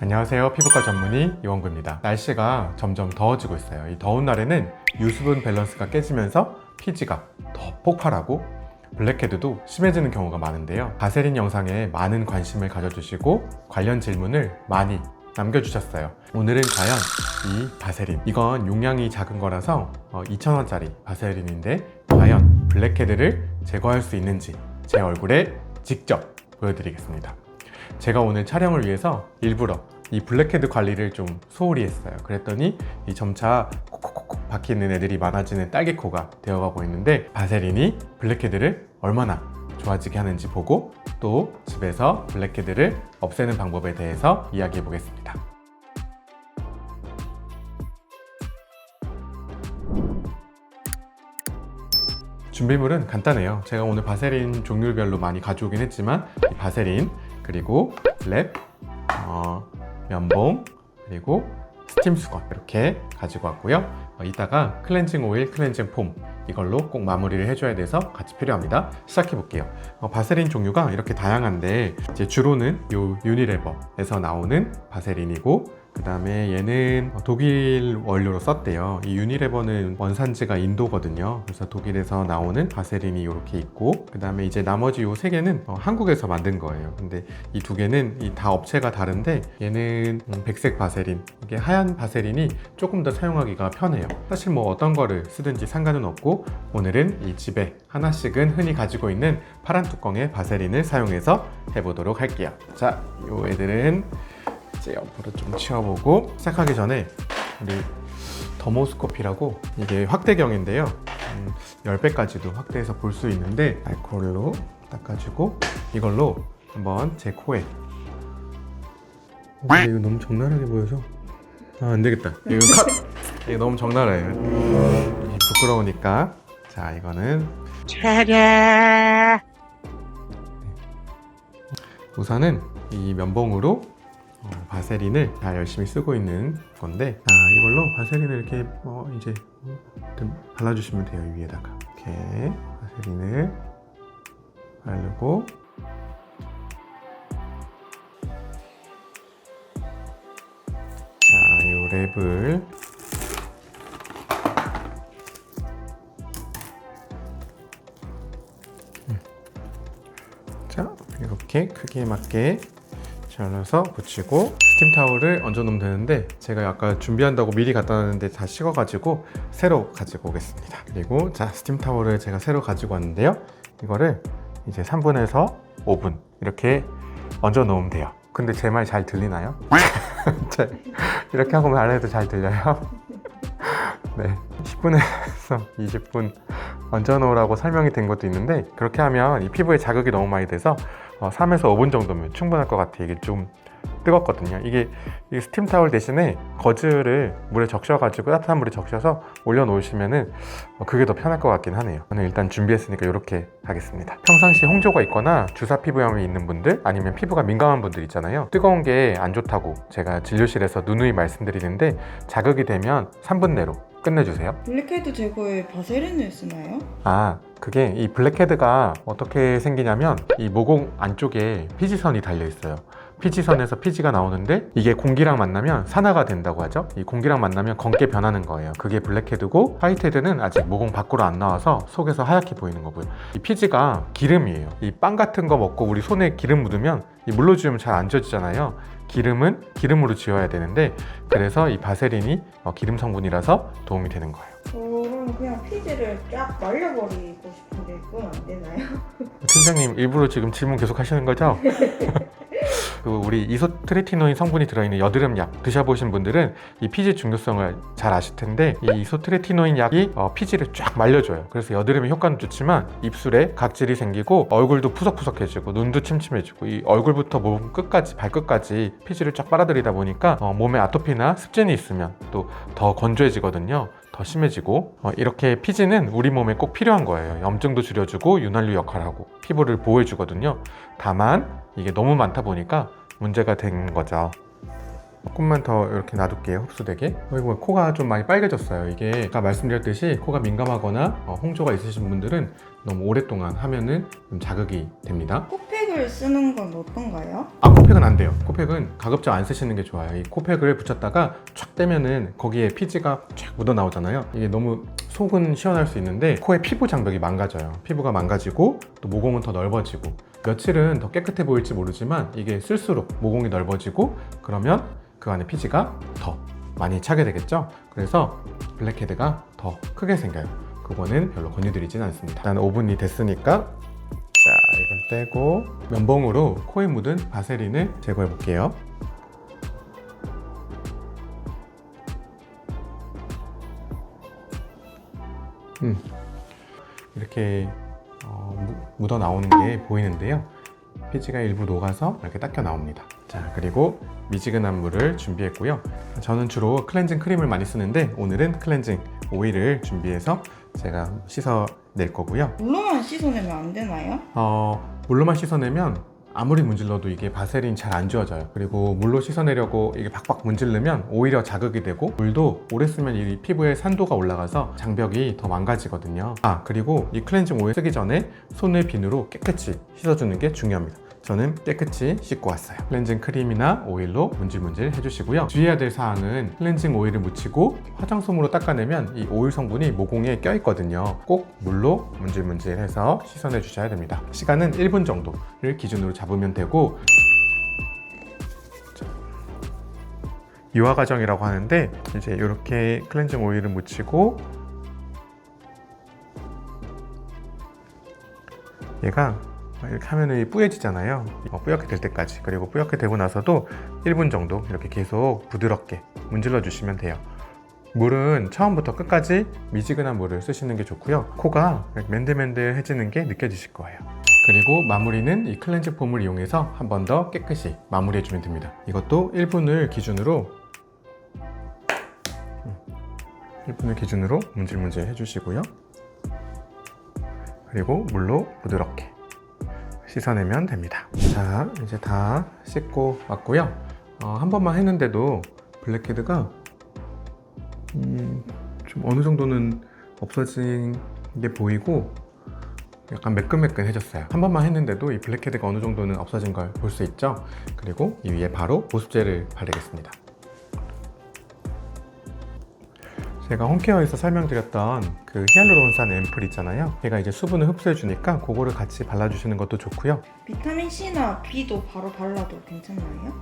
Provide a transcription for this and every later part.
안녕하세요. 피부과 전문의 이원구입니다. 날씨가 점점 더워지고 있어요. 이 더운 날에는 유수분 밸런스가 깨지면서 피지가 더 폭발하고 블랙헤드도 심해지는 경우가 많은데요. 바세린 영상에 많은 관심을 가져주시고 관련 질문을 많이 남겨주셨어요. 오늘은 과연 이 바세린, 이건 용량이 작은 거라서 2,000원짜리 바세린인데 과연 블랙헤드를 제거할 수 있는지 제 얼굴에 직접 보여드리겠습니다. 제가 오늘 촬영을 위해서 일부러 이 블랙헤드 관리를 좀 소홀히 했어요. 그랬더니 이 점차 콕콕콕 박히는 애들이 많아지는 딸기코가 되어가고 있는데, 바세린이 블랙헤드를 얼마나 좋아지게 하는지 보고 또 집에서 블랙헤드를 없애는 방법에 대해서 이야기해 보겠습니다. 준비물은 간단해요. 제가 오늘 바세린 종류별로 많이 가져오긴 했지만 이 바세린, 그리고 랩, 면봉, 그리고 스팀 수건 이렇게 가지고 왔고요. 이따가 클렌징 오일, 클렌징 폼 이걸로 꼭 마무리를 해줘야 돼서 같이 필요합니다. 시작해 볼게요. 바세린 종류가 이렇게 다양한데 이제 주로는 요 유니레버에서 나오는 바세린이고, 그 다음에 얘는 독일 원료로 썼대요. 이 유니레버는 원산지가 인도거든요. 그래서 독일에서 나오는 바세린이 이렇게 있고, 그 다음에 이제 나머지 요 세 개는 한국에서 만든 거예요. 근데 이 두 개는 다 업체가 다른데, 얘는 백색 바세린, 이게 하얀 바세린이 조금 더 사용하기가 편해요. 사실 뭐 어떤 거를 쓰든지 상관은 없고, 오늘은 이 집에 하나씩은 흔히 가지고 있는 파란 뚜껑의 바세린을 사용해서 해보도록 할게요. 자, 요 애들은 이제 옆으로 좀 치워보고, 시작하기 전에 우리 더모스코피라고, 이게 확대경인데요. 10배까지도 확대해서 볼 수 있는데, 알코올로 닦아주고 이걸로 한번 제 코에, 이거 너무 적나라하게 보여서 안되겠다. 이거 컷! 이거 너무 적나라해요. 부끄러우니까. 자, 이거는 우선은 이 면봉으로 바세린을 다 열심히 쓰고 있는 건데, 이걸로 바세린을 이렇게 이제 발라주시면 돼요. 위에다가 이렇게 바세린을 바르고, 자, 이 랩을 자, 이렇게 크기에 맞게 잘라서 붙이고, 스팀 타월을 얹어 놓으면 되는데, 제가 아까 준비한다고 미리 갖다 놨는데 다 식어가지고 새로 가지고 오겠습니다. 그리고 자, 스팀 타월을 제가 새로 가지고 왔는데요, 이거를 이제 3분에서 5분 이렇게 얹어 놓으면 돼요. 근데 제 말 잘 들리나요? 이렇게 하고 말해도 잘 들려요? 네, 10분에서 20분 얹어 놓으라고 설명이 된 것도 있는데, 그렇게 하면 이 피부에 자극이 너무 많이 돼서 3에서 5분 정도면 충분할 것 같아요. 이게 좀 뜨겁거든요. 이게 스팀 타월 대신에 거즈를 물에 적셔가지고, 따뜻한 물에 적셔서 올려놓으시면은 그게 더 편할 것 같긴 하네요. 저는 일단 준비했으니까 이렇게 하겠습니다. 평상시 홍조가 있거나 주사 피부염이 있는 분들, 아니면 피부가 민감한 분들 있잖아요. 뜨거운 게 안 좋다고 제가 진료실에서 누누이 말씀드리는데, 자극이 되면 3분 내로 끝내주세요. 블랙헤드 제거에 바세린을 쓰나요? 그게 이 블랙헤드가 어떻게 생기냐면, 이 모공 안쪽에 피지선이 달려 있어요. 피지선에서 피지가 나오는데, 이게 공기랑 만나면 산화가 된다고 하죠. 이 공기랑 만나면 검게 변하는 거예요. 그게 블랙헤드고, 화이트헤드는 아직 모공 밖으로 안 나와서 속에서 하얗게 보이는 거고요. 이 피지가 기름이에요. 이 빵 같은 거 먹고 우리 손에 기름 묻으면 이 물로 지우면 잘 안 지워지잖아요. 기름은 기름으로 지워야 되는데, 그래서 이 바세린이 기름 성분이라서 도움이 되는 거예요. 저는 그냥 피지를 쫙 말려버리고 싶은데 그건 안 되나요? 팀장님 일부러 지금 질문 계속 하시는 거죠? 그리고 우리 이소트레티노인 성분이 들어있는 여드름 약 드셔보신 분들은 이 피지 중요성을 잘 아실 텐데, 이 이소트레티노인 약이 피지를 쫙 말려줘요. 그래서 여드름의 효과는 좋지만 입술에 각질이 생기고 얼굴도 푸석푸석해지고 눈도 침침해지고, 이 얼굴부터 몸 끝까지 발끝까지 피지를 쫙 빨아들이다 보니까 몸에 아토피나 습진이 있으면 또 더 건조해지거든요. 더 심해지고, 이렇게 피지는 우리 몸에 꼭 필요한 거예요. 염증도 줄여주고 윤활유 역할을 하고 피부를 보호해주거든요. 다만 이게 너무 많다 보니까 문제가 된 거죠. 조금만 더 이렇게 놔둘게요. 흡수되게. 그리고 코가 좀 많이 빨개졌어요. 이게 아까 말씀드렸듯이 코가 민감하거나 홍조가 있으신 분들은 너무 오랫동안 하면은 좀 자극이 됩니다. 코팩을 쓰는 건 어떤가요? 코팩은 안 돼요. 코팩은 가급적 안 쓰시는 게 좋아요. 이 코팩을 붙였다가 촥 떼면은 거기에 피지가 쫙 묻어 나오잖아요. 이게 너무 속은 시원할 수 있는데 코의 피부 장벽이 망가져요. 피부가 망가지고 또 모공은 더 넓어지고 며칠은 더 깨끗해 보일지 모르지만 이게 쓸수록 모공이 넓어지고 그러면 그 안에 피지가 더 많이 차게 되겠죠. 그래서 블랙헤드가 더 크게 생겨요. 그거는 별로 권유드리진 않습니다. 일단 5분이 됐으니까 자, 이걸 떼고 면봉으로 코에 묻은 바세린을 제거해 볼게요. 이렇게 묻어 나오는 게 보이는데요. 피지가 일부 녹아서 이렇게 닦여 나옵니다. 자, 그리고 미지근한 물을 준비했고요. 저는 주로 클렌징 크림을 많이 쓰는데 오늘은 클렌징 오일을 준비해서 제가 씻어낼 거고요. 물로만 씻어내면 안 되나요? 물로만 씻어내면 아무리 문질러도 이게 바세린 잘 안 지워져요. 그리고 물로 씻어내려고 이게 박박 문지르면 오히려 자극이 되고 물도 오래 쓰면 이 피부의 산도가 올라가서 장벽이 더 망가지거든요. 그리고 이 클렌징 오일 쓰기 전에 손을 비누로 깨끗이 씻어주는 게 중요합니다. 저는 깨끗이 씻고 왔어요. 클렌징 크림이나 오일로 문질문질 해주시고요. 주의해야 될 사항은 클렌징 오일을 묻히고 화장솜으로 닦아내면 이 오일 성분이 모공에 껴있거든요. 꼭 물로 문질문질 해서 씻어내 주셔야 됩니다. 시간은 1분 정도를 기준으로 잡으면 되고 유화 과정이라고 하는데 이제 이렇게 클렌징 오일을 묻히고 얘가 이렇게 하면은 뿌얘지잖아요. 뿌옇게 될 때까지. 그리고 뿌옇게 되고 나서도 1분 정도 이렇게 계속 부드럽게 문질러 주시면 돼요. 물은 처음부터 끝까지 미지근한 물을 쓰시는 게 좋고요. 코가 맨들맨들해지는 게 느껴지실 거예요. 그리고 마무리는 이 클렌징 폼을 이용해서 한 번 더 깨끗이 마무리해 주면 됩니다. 이것도 1분을 기준으로 문질문질 해주시고요. 그리고 물로 부드럽게 씻어내면 됩니다. 자, 이제 다 씻고 왔고요. 한 번만 했는데도 블랙헤드가 좀 어느 정도는 없어진 게 보이고 약간 매끈매끈해졌어요. 한 번만 했는데도 이 블랙헤드가 어느 정도는 없어진 걸 볼 수 있죠. 그리고 이 위에 바로 보습제를 바르겠습니다. 제가 홈케어에서 설명드렸던 그 히알루론산 앰플 있잖아요. 얘가 이제 수분을 흡수해 주니까 그거를 같이 발라주시는 것도 좋고요. 비타민 C나 B도 바로 발라도 괜찮나요?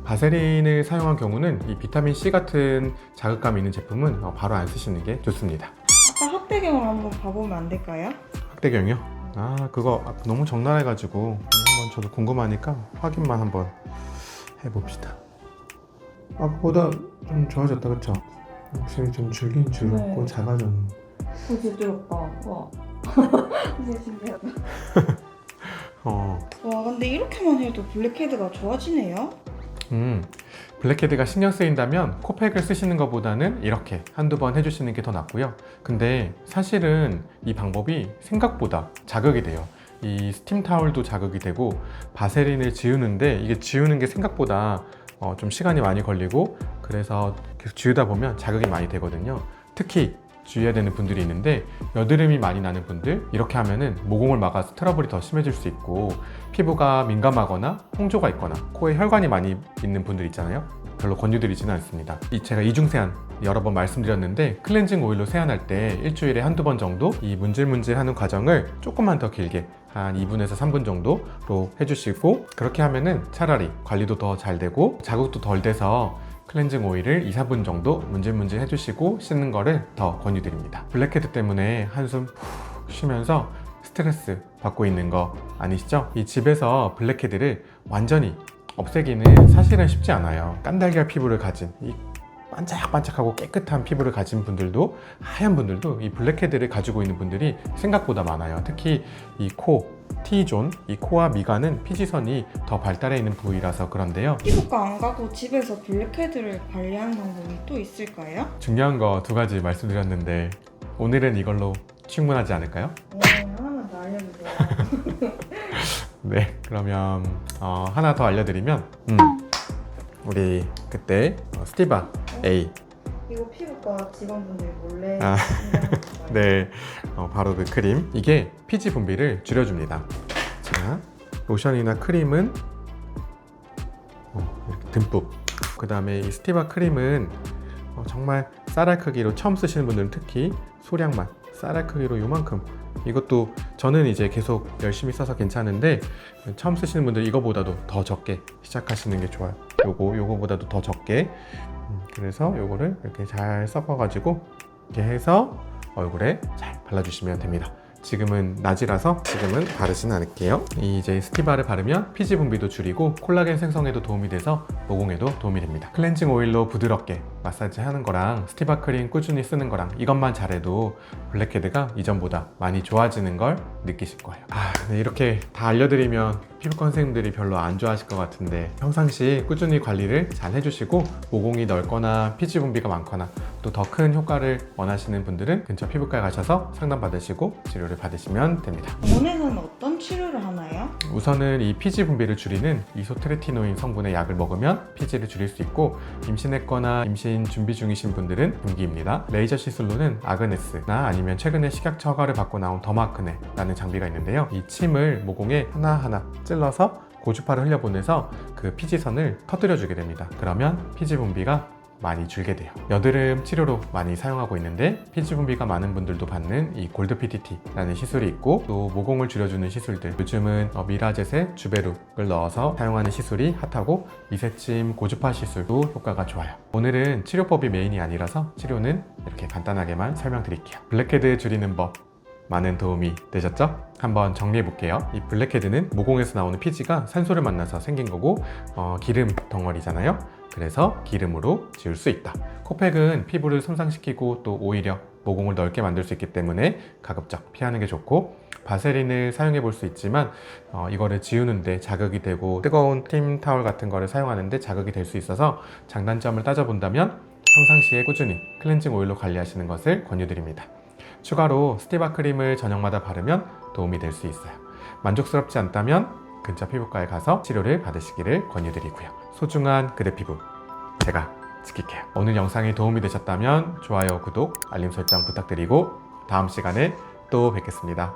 바세린을 사용한 경우는 이 비타민 C 같은 자극감 있는 제품은 바로 안 쓰시는 게 좋습니다. 아까 확대경을 한번 봐보면 안 될까요? 확대경이요? 그거 너무 적나라해가지고 한번 저도 궁금하니까 확인만 한번 해봅시다. 아까보다 좀 좋아졌다, 그쵸? 확실히 좀 줄긴 줄었고 네. 작아졌네. 부드럽다. 와. 진짜 신기하다. 어. 와, 근데 이렇게만 해도 블랙헤드가 좋아지네요. 블랙헤드가 신경 쓰인다면 코팩을 쓰시는 것보다는 이렇게 한두 번 해주시는 게 더 낫고요. 근데 사실은 이 방법이 생각보다 자극이 돼요. 이 스팀 타월도 자극이 되고 바세린을 지우는데 이게 지우는 게 생각보다 좀 시간이 많이 걸리고 그래서 계속 지우다 보면 자극이 많이 되거든요. 특히 주의해야 되는 분들이 있는데 여드름이 많이 나는 분들 이렇게 하면은 모공을 막아서 트러블이 더 심해질 수 있고 피부가 민감하거나 홍조가 있거나 코에 혈관이 많이 있는 분들 있잖아요. 별로 권유드리지는 않습니다. 제가 이중 세안 여러 번 말씀드렸는데 클렌징 오일로 세안할 때 일주일에 한두 번 정도 이 문질문질 하는 과정을 조금만 더 길게 한 2분에서 3분 정도로 해주시고 그렇게 하면은 차라리 관리도 더 잘 되고 자극도 덜 돼서 클렌징 오일을 2, 4분 정도 문질문질 해주시고 씻는 거를 더 권유드립니다. 블랙헤드 때문에 한숨 푹 쉬면서 스트레스 받고 있는 거 아니시죠? 이 집에서 블랙헤드를 완전히 없애기는 사실은 쉽지 않아요. 깐달걀 피부를 가진 이 반짝반짝하고 깨끗한 피부를 가진 분들도 하얀 분들도 이 블랙헤드를 가지고 있는 분들이 생각보다 많아요. 특히 이 코, T존, 이 코와 미간은 피지선이 더 발달해 있는 부위라서 그런데요. 피부과 안 가고 집에서 블랙헤드를 관리하는 방법이 또 있을까요? 중요한 거 두 가지 말씀드렸는데 오늘은 이걸로 충분하지 않을까요? 하나만 더 알려주세요. 네, 그러면 하나 더 알려드리면 우리 그때 스티바 A. 이거 피부과 직원분들이 몰래 아. 준비하는 거예요. 네, 바로 그 크림. 이게 피지 분비를 줄여줍니다. 자, 로션이나 크림은 이렇게 듬뿍. 그 다음에 이 스티바 크림은 정말 쌀알 크기로 처음 쓰시는 분들은 특히 소량만 쌀알 크기로 요만큼. 이것도 저는 이제 계속 열심히 써서 괜찮은데 처음 쓰시는 분들 이거보다도 더 적게 시작하시는 게 좋아요. 요거보다도 더 적게. 그래서 요거를 이렇게 잘 섞어가지고 이렇게 해서 얼굴에 잘 발라주시면 됩니다. 지금은 낮이라서 지금은 바르진 않을게요. 이제 스티바를 바르면 피지 분비도 줄이고 콜라겐 생성에도 도움이 돼서 모공에도 도움이 됩니다. 클렌징 오일로 부드럽게 마사지 하는 거랑 스티바 크림 꾸준히 쓰는 거랑 이것만 잘해도 블랙헤드가 이전보다 많이 좋아지는 걸 느끼실 거예요. 네, 이렇게 다 알려드리면 피부과 선생님들이 별로 안 좋아하실 것 같은데 평상시 꾸준히 관리를 잘 해주시고 모공이 넓거나 피지 분비가 많거나 또 더 큰 효과를 원하시는 분들은 근처 피부과에 가셔서 상담 받으시고 치료를 받으시면 됩니다. 병원에서는 어떤 치료를 하나요? 우선은 이 피지 분비를 줄이는 이소트레티노인 성분의 약을 먹으면 피지를 줄일 수 있고 임신했거나 임신 준비 중이신 분들은 금기입니다. 레이저 시술로는 아그네스나 아니면 최근에 식약처 허가를 받고 나온 더마크네라는 장비가 있는데요. 이 침을 모공에 하나하나 찔러서 고주파를 흘려보내서 그 피지선을 터뜨려 주게 됩니다. 그러면 피지 분비가 많이 줄게 돼요. 여드름 치료로 많이 사용하고 있는데 피지 분비가 많은 분들도 받는 이 골드 PTT라는 시술이 있고 또 모공을 줄여주는 시술들, 요즘은 미라젯에 주베룩을 넣어서 사용하는 시술이 핫하고 미세침 고주파 시술도 효과가 좋아요. 오늘은 치료법이 메인이 아니라서 치료는 이렇게 간단하게만 설명드릴게요. 블랙헤드 줄이는 법 많은 도움이 되셨죠? 한번 정리해 볼게요. 이 블랙헤드는 모공에서 나오는 피지가 산소를 만나서 생긴 거고 기름 덩어리잖아요. 그래서 기름으로 지울 수 있다. 코팩은 피부를 손상시키고 또 오히려 모공을 넓게 만들 수 있기 때문에 가급적 피하는 게 좋고 바세린을 사용해 볼 수 있지만 이거를 지우는데 자극이 되고 뜨거운 스팀 타월 같은 거를 사용하는데 자극이 될 수 있어서 장단점을 따져본다면 평상시에 꾸준히 클렌징 오일로 관리하시는 것을 권유드립니다. 추가로 스티바 크림을 저녁마다 바르면 도움이 될 수 있어요. 만족스럽지 않다면 근처 피부과에 가서 치료를 받으시기를 권유드리고요. 소중한 그대 피부 제가 지킬게요. 오늘 영상이 도움이 되셨다면 좋아요, 구독, 알림 설정 부탁드리고 다음 시간에 또 뵙겠습니다.